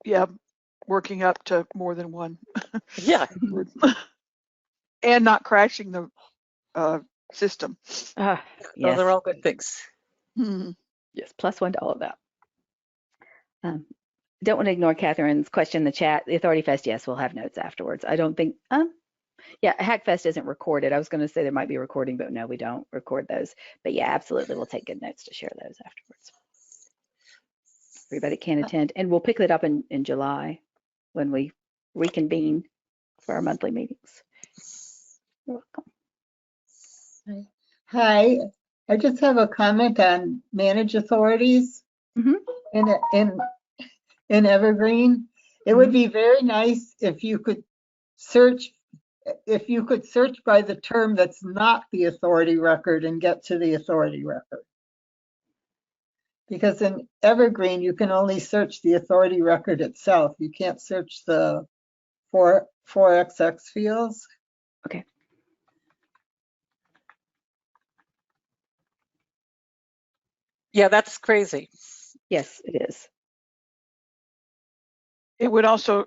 Yeah, working up to more than one. Yeah. And not crashing the system. Yes. Those are all good things. Hmm. Yes, +1 to all of that. Don't want to ignore Catherine's question in the chat. The Authority Fest, yes, we'll have notes afterwards. I don't think, Hackfest isn't recorded. I was going to say there might be a recording, but no, we don't record those. But yeah, absolutely, we'll take good notes to share those afterwards. Everybody can attend, and we'll pick it up in July when we reconvene for our monthly meetings. You're welcome. Hi, I just have a comment on manage authorities in Evergreen. It would be very nice if you could search by the term that's not the authority record and get to the authority record. Because in Evergreen, you can only search the authority record itself. You can't search the 4XX fields. Okay. Yeah, that's crazy. Yes, it is. It would also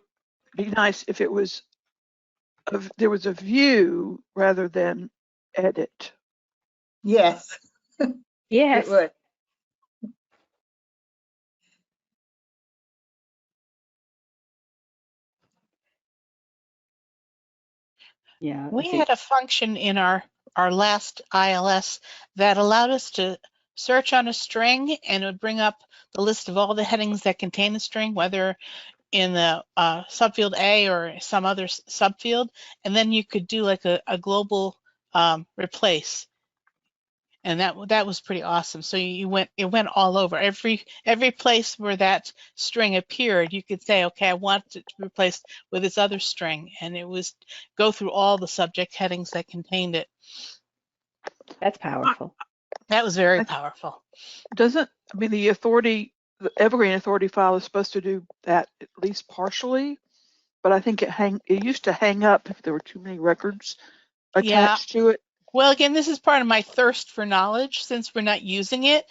be nice if it was there was a view rather than edit. Yes. Yes. It would. Yeah. We had a function in our last ILS that allowed us to search on a string, and it would bring up the list of all the headings that contain the string, whether in the subfield A or some other subfield, and then you could do like a global replace, and that was pretty awesome. So it went all over every place where that string appeared. You could say, okay, I want it to be replaced with this other string, and it was go through all the subject headings that contained it. That's powerful. That was very powerful. The Evergreen authority file is supposed to do that at least partially, but I think it used to hang up if there were too many records attached to it. Well, again, this is part of my thirst for knowledge. Since we're not using it,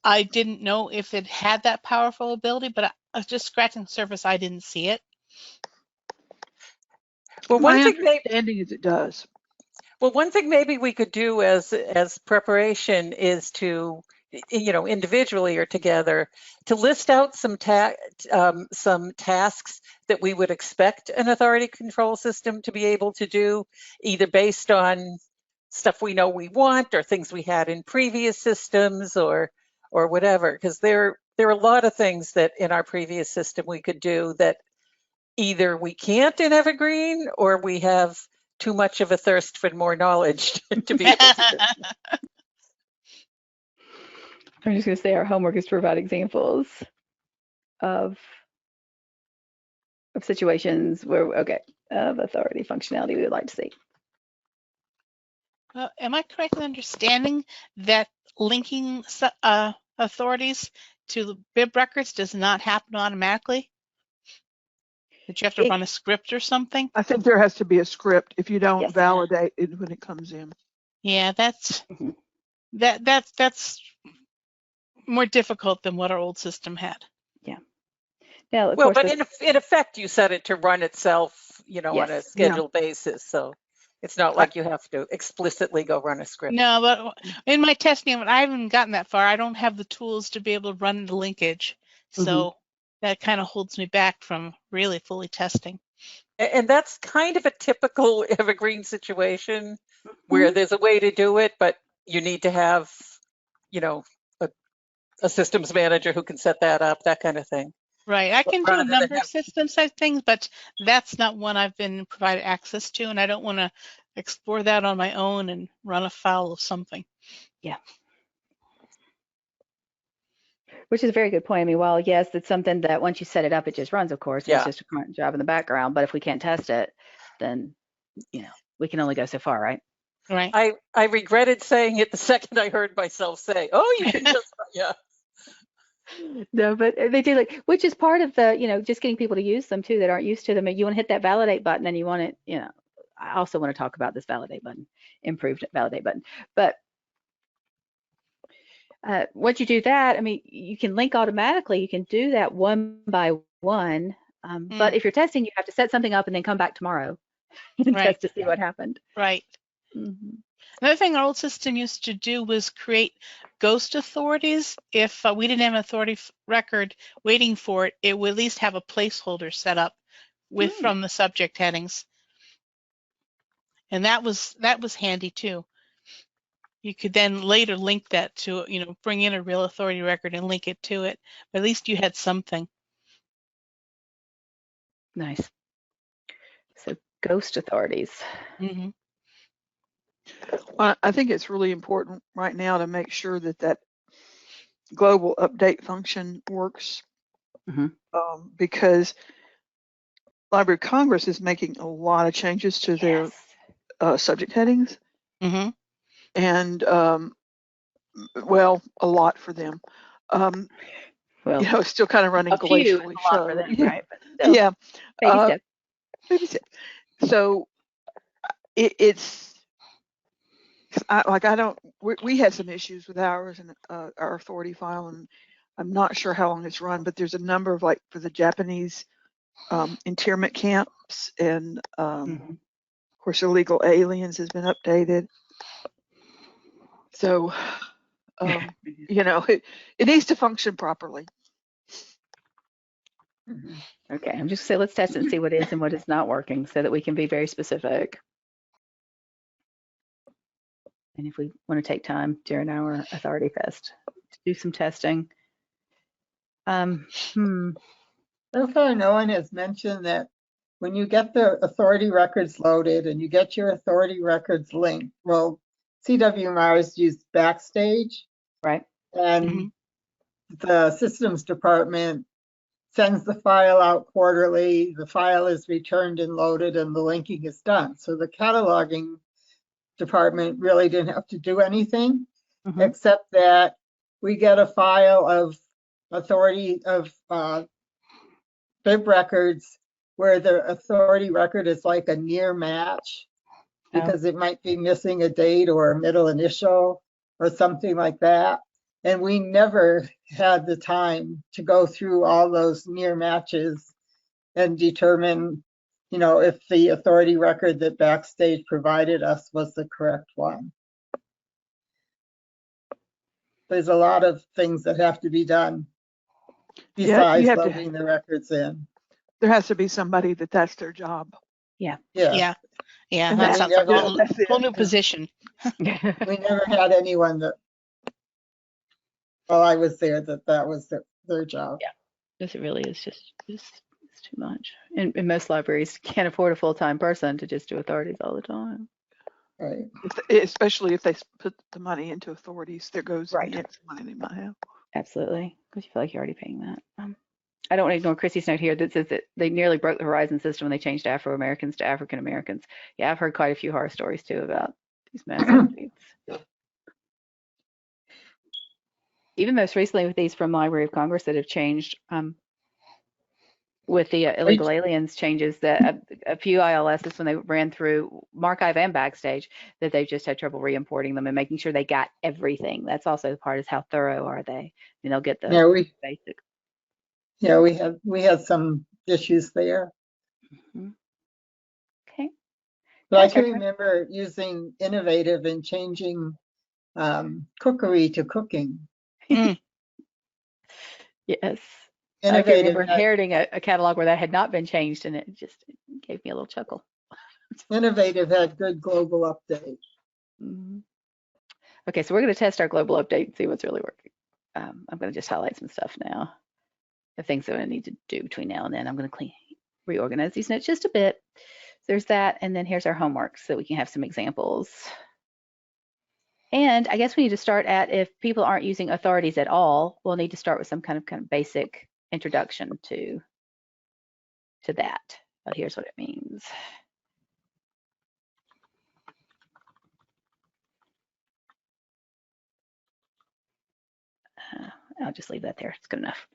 I didn't know if it had that powerful ability, but I was just scratching the surface. I didn't see it. Well, My understanding is it does. Well, one thing maybe we could do as preparation is to, individually or together, to list out some tasks that we would expect an authority control system to be able to do, either based on stuff we know we want or things we had in previous systems or whatever. Because there are a lot of things that in our previous system we could do that either we can't in Evergreen or we have too much of a thirst for more knowledge to be able to do. I'm just going to say our homework is to provide examples of situations where, of authority functionality we would like to see. Well, am I correct in understanding that linking authorities to the bib records does not happen automatically? That you have to run a script or something? I think there has to be a script if you don't validate it when it comes in. Yeah, that's that's more difficult than what our old system had. Yeah. Yeah. Of well, course, but in effect, you set it to run itself, on a scheduled basis. So it's not like you have to explicitly go run a script. No, but in my testing, I haven't gotten that far. I don't have the tools to be able to run the linkage. So that kind of holds me back from really fully testing. And that's kind of a typical Evergreen situation where there's a way to do it, but you need to have, a systems manager who can set that up, that kind of thing. Right. I can do a number of systems type things, but that's not one I've been provided access to, and I don't want to explore that on my own and run afoul of something. Yeah. Which is a very good point. I mean, well, yes, it's something that once you set it up, it just runs, of course. It's just a current job in the background. But if we can't test it, then, we can only go so far, right? Right. I regretted saying it the second I heard myself say, oh, you can just, No, but they do which is part of the, just getting people to use them too that aren't used to them. You want to hit that validate button and you want it, I also want to talk about this validate button, improved validate button. But once you do that, I mean, you can link automatically. You can do that one by one. But if you're testing, you have to set something up and then come back tomorrow and test to see what happened. Right. Another thing our old system used to do was create ghost authorities. If we didn't have an authority record waiting for it, it would at least have a placeholder set up from the subject headings. And that was handy too. You could then later link that to, bring in a real authority record and link it to it. But at least you had something. Nice. So ghost authorities. Well, I think it's really important right now to make sure that global update function works, because Library of Congress is making a lot of changes to their subject headings, and well, a lot for them. Well, it's still kind of running glacially. A lot for them, right? But still, baby step. So it's. We had some issues with ours and our authority file, and I'm not sure how long it's run, but there's a number of for the Japanese internment camps, and of course illegal aliens has been updated. So, it needs to function properly. Okay, I'm just saying let's test it and see what is and what is not working so that we can be very specific. And if we want to take time during our authority fest to do some testing. So far, no one has mentioned that when you get the authority records loaded and you get your authority records linked, well, CWMRs use Backstage. Right. And the systems department sends the file out quarterly. The file is returned and loaded and the linking is done. So the cataloging department really didn't have to do anything except that we get a file of authority of bib records where the authority record is like a near match, because it might be missing a date or a middle initial or something like that. And we never had the time to go through all those near matches and determine, if the authority record that Backstage provided us was the correct one. There's a lot of things that have to be done besides loading the records in. There has to be somebody that's their job. Yeah. Yeah. Yeah, that sounds like a whole new position. We never had anyone that, while I was there, that was their job. Yeah, because it really is just it's too much. And most libraries can't afford a full-time person to just do authorities all the time. Right. Especially if they put the money into authorities, there goes Right. the extra money they might have. Absolutely, because you feel like you're already paying that. I don't want to ignore Chrissy's note here that says that they nearly broke the Horizon system when they changed Afro-Americans to African Americans. Yeah, I've heard quite a few horror stories too about these mass updates. Even most recently with these from Library of Congress that have changed with the illegal aliens changes, that a few ILSs when they ran through Marchive and Backstage, that they've just had trouble re-importing them and making sure they got everything. That's also the part, is how thorough are they? I mean, they'll get the basic. Yeah, we had some issues there. Mm-hmm. Okay. But I can remember using Innovative and changing cookery to cooking. Yes. Innovative, I can remember inheriting a catalog where that had not been changed, and it just gave me a little chuckle. Innovative had good global update. Mm-hmm. Okay, so we're going to test our global update and see what's really working. I'm going to just highlight some stuff now. The things that I need to do between now and then. I'm going to reorganize these notes just a bit. So there's that, and then here's our homework so that we can have some examples. And I guess we need to start at, if people aren't using authorities at all, we'll need to start with some kind of basic introduction to that. But here's what it means. I'll just leave that there. It's good enough.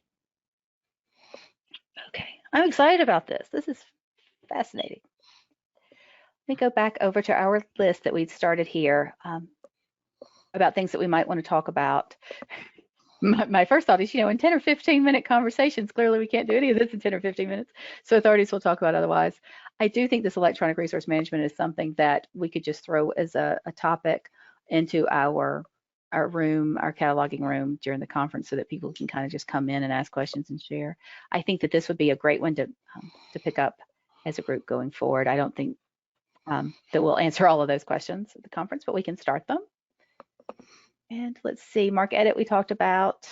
Okay, I'm excited about this. This is fascinating. Let me go back over to our list that we'd started here about things that we might want to talk about. My first thought is, in 10 or 15 minute conversations, clearly we can't do any of this in 10 or 15 minutes. So authorities will talk about otherwise. I do think this electronic resource management is something that we could just throw as a topic into our room, our cataloging room during the conference, so that people can kind of just come in and ask questions and share. I think that this would be a great one to pick up as a group going forward. I don't think that we'll answer all of those questions at the conference, but we can start them. And let's see, MarcEdit we talked about.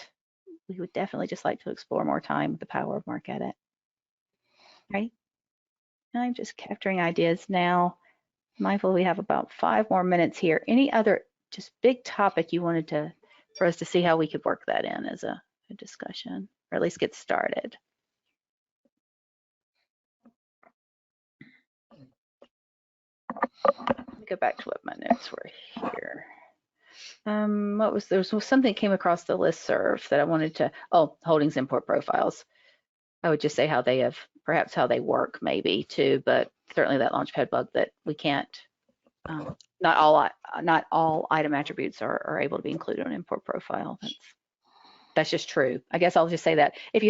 We would definitely just like to explore more time with the power of MarcEdit. Right? I'm just capturing ideas now. Mindful we have about 5 more minutes here. Any other just big topic you wanted for us to see how we could work that in as a discussion, or at least get started? Let me go back to what my notes were here. There was something that came across the listserv that I wanted to, holdings import profiles. I would just say perhaps how they work maybe too, but certainly that Launchpad bug that we can't, not all item attributes are able to be included on an import profile. That's just true. I guess I'll just say that if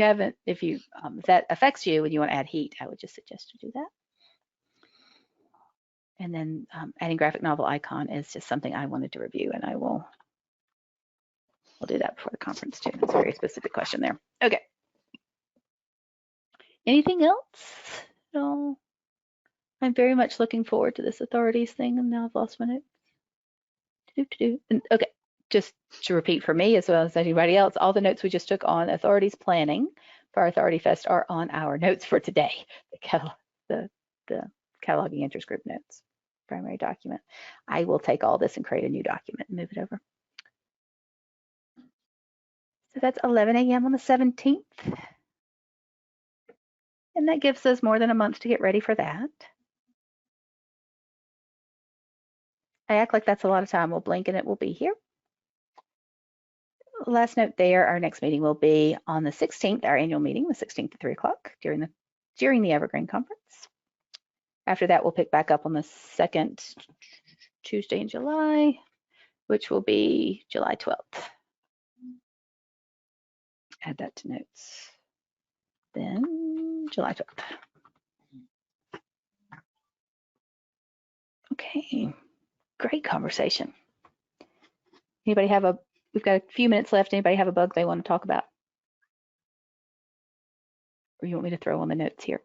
that affects you and you want to add heat, I would just suggest to do that. And then adding graphic novel icon is just something I wanted to review, and I'll do that before the conference too. That's a very specific question there. Okay. Anything else? No. I'm very much looking forward to this authorities thing, and now I've lost my notes. Okay, just to repeat for me as well as anybody else, all the notes we just took on authorities planning for our Authority Fest are on our notes for today, the cataloging interest group notes, primary document. I will take all this and create a new document and move it over. So that's 11 a.m. on the 17th. And that gives us more than a month to get ready for that. I act like that's a lot of time. We'll blink and it will be here. Last note there, our next meeting will be on the 16th, our annual meeting, the 16th at 3 o'clock during the Evergreen conference. After that, we'll pick back up on the second Tuesday in July, which will be July 12th. Add that to notes. Then July 12th. Okay, great conversation. Anybody have we've got a few minutes left. Anybody have a bug they want to talk about? Or you want me to throw on the notes here?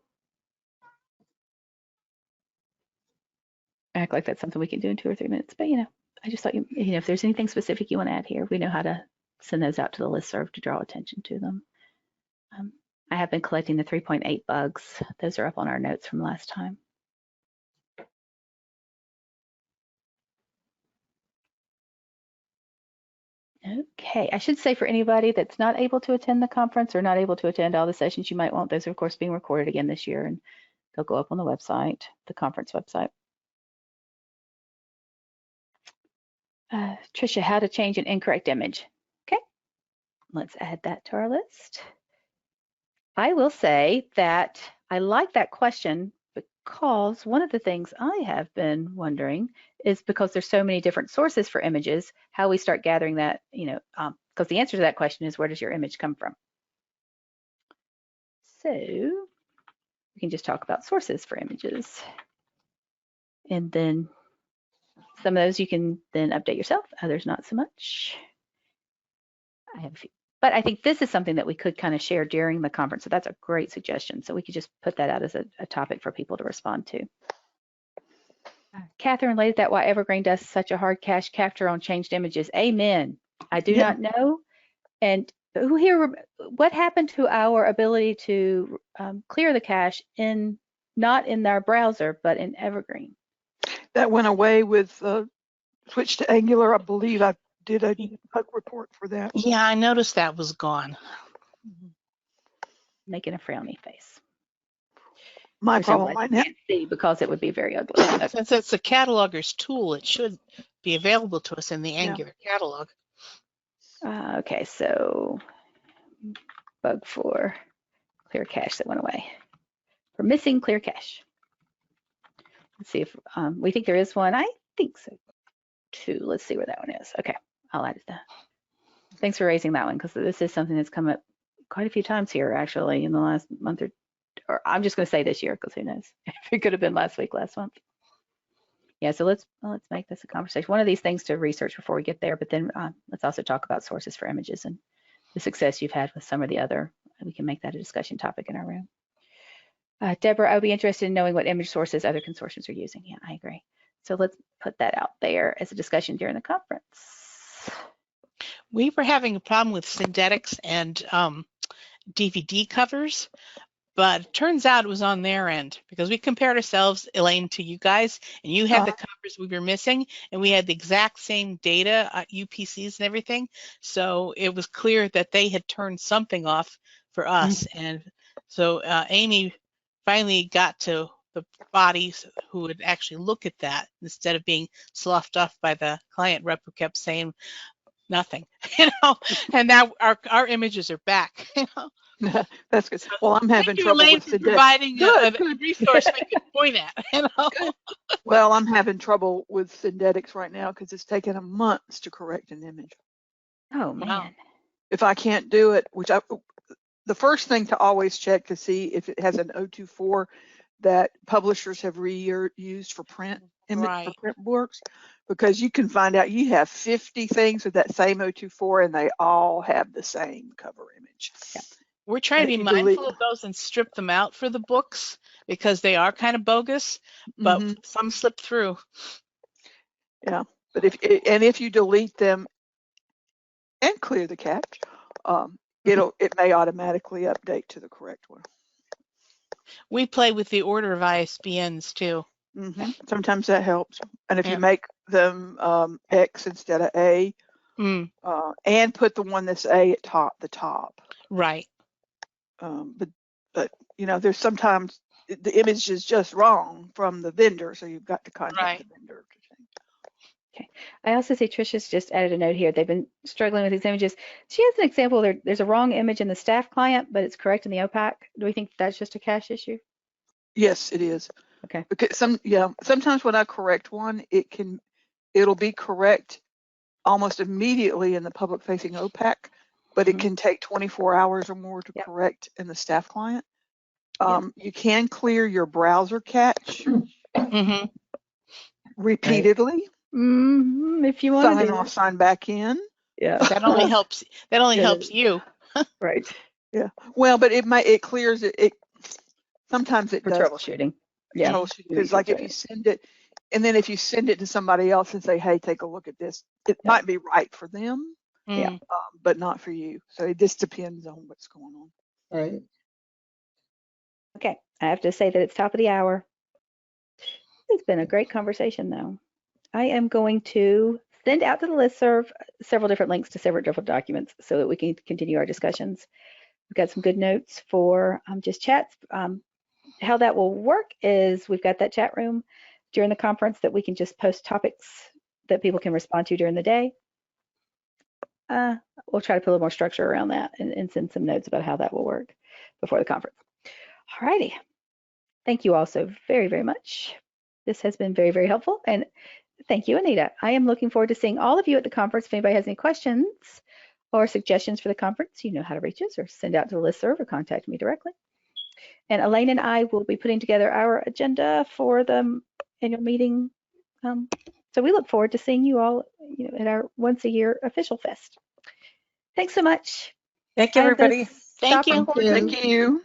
Act like that's something we can do in 2 or 3 minutes, but I just thought if there's anything specific you want to add here, we know how to send those out to the listserv to draw attention to them. I have been collecting the 3.8 bugs. Those are up on our notes from last time. Okay, I should say for anybody that's not able to attend the conference or not able to attend all the sessions you might want, those are of course being recorded again this year, and they'll go up on the website, the conference website. Tricia, how to change an incorrect image. Okay, let's add that to our list. I will say that I like that question because one of the things I have been wondering is, because there's so many different sources for images, how we start gathering that, because the answer to that question is, where does your image come from? So we can just talk about sources for images. And then some of those you can then update yourself, others not so much. I have a few. But I think this is something that we could kind of share during the conference. So that's a great suggestion. So we could just put that out as a topic for people to respond to. Catherine laid that why Evergreen does such a hard cache capture on changed images. Amen. I do not know. And who here, what happened to our ability to clear the cache not in our browser, but in Evergreen? That went away with switch to Angular. I believe I did a bug report for that. Yeah, I noticed that was gone. Making a frowny face. My problem right now. Can't see because it would be very ugly. Since it's a cataloger's tool, it should be available to us in the Angular catalog. Okay, so bug for clear cache that went away. For missing clear cache. Let's see if we think there is one. I think so too. Let's see where that one is. Okay, I'll add it to that. Thanks for raising that one, because this is something that's come up quite a few times here actually in the last month, or I'm just going to say this year, because who knows? It could have been last week, last month. Yeah, so let's make this a conversation. One of these things to research before we get there, but then let's also talk about sources for images and the success you've had with some or the other. We can make that a discussion topic in our room. Deborah, I would be interested in knowing what image sources other consortiums are using. Yeah, I agree. So let's put that out there as a discussion during the conference. We were having a problem with synthetics and DVD covers, but it turns out it was on their end, because we compared ourselves, Elaine, to you guys, and you had the covers we were missing, and we had the exact same data, UPCs and everything. So it was clear that they had turned something off for us. And so Amy finally got to the bodies who would actually look at that, instead of being sloughed off by the client rep who kept saying nothing, and now our images are back. That's good. Well, I'm having trouble with synthetics. Providing a resource we can point at. Well, I'm having trouble with synthetics right now because it's taken months to correct an image. Oh man! Wow. If I can't do it, the first thing to always check to see if it has an 024 that publishers have reused for print for print books, because you can find out you have 50 things with that same 024 and they all have the same cover image. Yeah. We're trying to be mindful of those and strip them out for the books, because they are kind of bogus, but some slip through. Yeah, but if you delete them and clear the cache, it may automatically update to the correct one. We play with the order of ISBNs too. Sometimes that helps, and if you make them X instead of A, and put the one that's A at the top. Right. But there's sometimes the image is just wrong from the vendor, so you've got to contact the vendor to change. Okay. I also see Tricia's just added a note here. They've been struggling with these images. She has an example. There's a wrong image in the staff client, but it's correct in the OPAC. Do we think that's just a cache issue? Yes, it is. Okay. Because sometimes when I correct one, it'll be correct almost immediately in the public facing OPAC, but it can take 24 hours or more to correct in the staff client. You can clear your browser cache repeatedly. If you want to Sign do off, that. sign back in. Yeah. That only helps. That only helps you. Right. Yeah. Well, but it clears it. Sometimes it For does troubleshooting. Yeah. troubleshoot, because like if you send it, and then if you send it to somebody else and say, hey, take a look at this, it might be right for them, but not for you. So it just depends on what's going on. Right. Okay. I have to say that it's top of the hour. It's been a great conversation, though. I am going to send out to the listserv several different links to several different documents so that we can continue our discussions. We've got some good notes for just chats. How that will work is we've got that chat room during the conference that we can just post topics that people can respond to during the day. We'll try to put a little more structure around that and send some notes about how that will work before the conference. All righty. Thank you all so very, very much. This has been very, very helpful. And thank you, Anita. I am looking forward to seeing all of you at the conference. If anybody has any questions or suggestions for the conference, you know how to reach us or send out to the listserv or contact me directly. And Elaine and I will be putting together our agenda for the annual meeting. So we look forward to seeing you all at our once a year official fest. Thanks so much. Thank you, everybody. Thank you. Thank you.